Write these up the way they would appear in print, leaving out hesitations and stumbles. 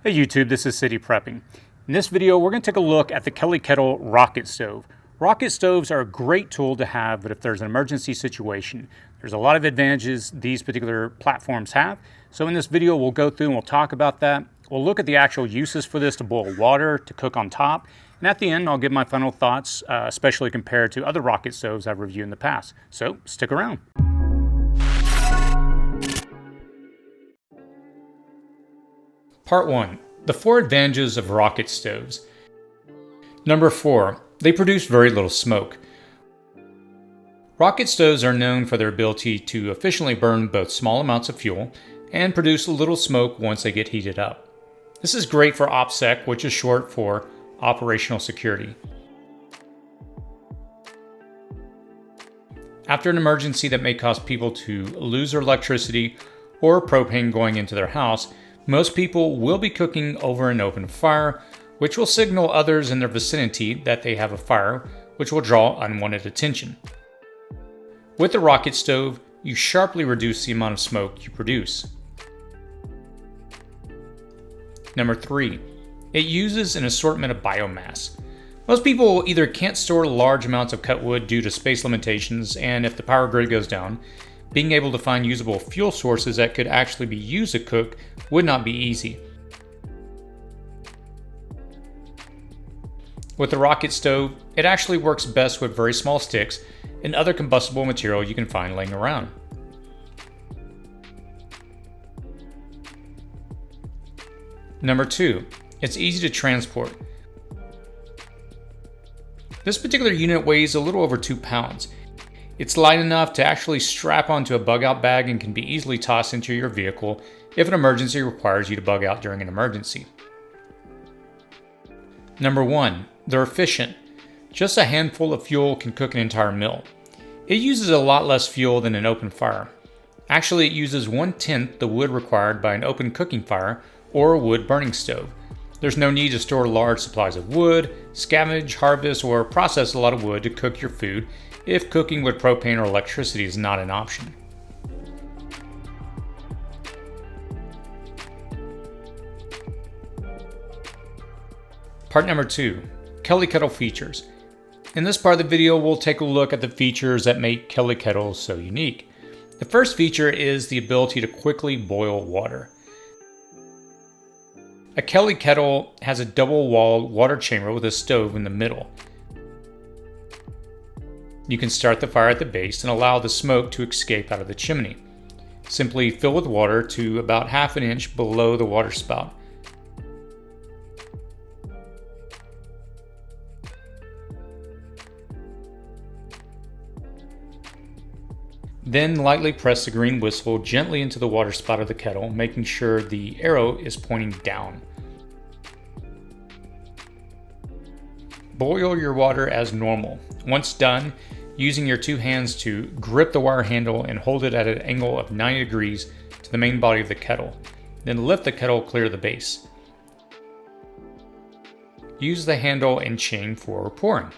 Hey YouTube, this is City Prepping. In this video, we're going to take a look at the Kettle rocket stove. Rocket stoves are a great tool to have, but if there's an emergency situation, there's a lot of advantages these particular platforms have. So in this video, we'll go through and we'll talk about that. We'll look at the actual uses for this to boil water, to cook on top, and at the end, I'll give my final thoughts, especially compared to other rocket stoves I've reviewed in the past. So stick around. Part 1. The 4 advantages of rocket stoves. Number 4. They produce very little smoke. Rocket stoves are known for their ability to efficiently burn both small amounts of fuel and produce little smoke once they get heated up. This is great for OPSEC, which is short for Operational Security. After an emergency that may cause people to lose their electricity or propane going into their house, most people will be cooking over an open fire, which will signal others in their vicinity that they have a fire, which will draw unwanted attention. With the rocket stove, you sharply reduce the amount of smoke you produce. Number 3. It uses an assortment of biomass. Most people either can't store large amounts of cut wood due to space limitations, and if the power grid goes down, being able to find usable fuel sources that could actually be used to cook would not be easy. With the rocket stove, it actually works best with very small sticks and other combustible material you can find laying around. Number 2. It's easy to transport. This particular unit weighs a little over 2 pounds. It's light enough to actually strap onto a bug-out bag and can be easily tossed into your vehicle if an emergency requires you to bug out during an emergency. Number 1. They're efficient. Just a handful of fuel can cook an entire meal. It uses a lot less fuel than an open fire. Actually, it uses 1/10 the wood required by an open cooking fire or a wood burning stove. There's no need to store large supplies of wood, scavenge, harvest, or process a lot of wood to cook your food if cooking with propane or electricity is not an option. Part number 2. Kettle features. In this part of the video, we'll take a look at the features that make Kettle so unique. The first feature is the ability to quickly boil water. A Kettle has a double-walled water chamber with a stove in the middle. You can start the fire at the base and allow the smoke to escape out of the chimney. Simply fill with water to about half an inch below the water spout. Then lightly press the green whistle gently into the water spout of the kettle, making sure the arrow is pointing down. Boil your water as normal. Once done, using your 2 hands to grip the wire handle and hold it at an angle of 90 degrees to the main body of the kettle. Then lift the kettle clear of the base. Use the handle and chain for pouring.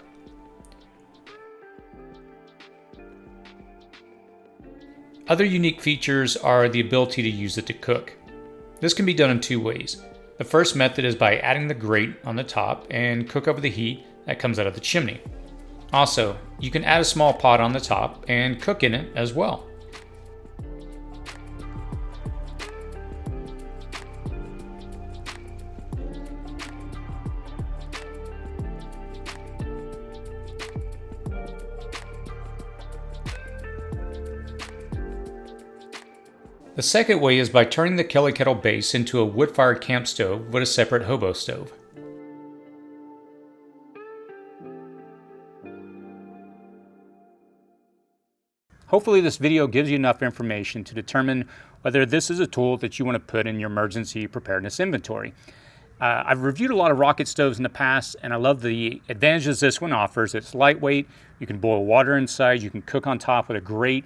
Other unique features are the ability to use it to cook. This can be done in 2 ways. The first method is by adding the grate on the top and cook over the heat that comes out of the chimney. Also, you can add a small pot on the top and cook in it as well. The second way is by turning the Kettle base into a wood-fired camp stove with a separate hobo stove. Hopefully this video gives you enough information to determine whether this is a tool that you want to put in your emergency preparedness inventory. I've reviewed a lot of rocket stoves in the past, and I love the advantages this one offers. It's lightweight, you can boil water inside, you can cook on top with a grate,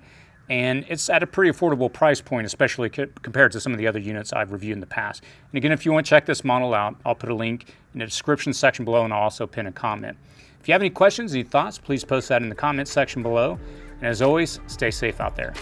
and it's at a pretty affordable price point, especially compared to some of the other units I've reviewed in the past. And again, if you want to check this model out, I'll put a link in the description section below, and I'll also pin a comment. If you have any questions, any thoughts, please post that in the comment section below. And as always, stay safe out there.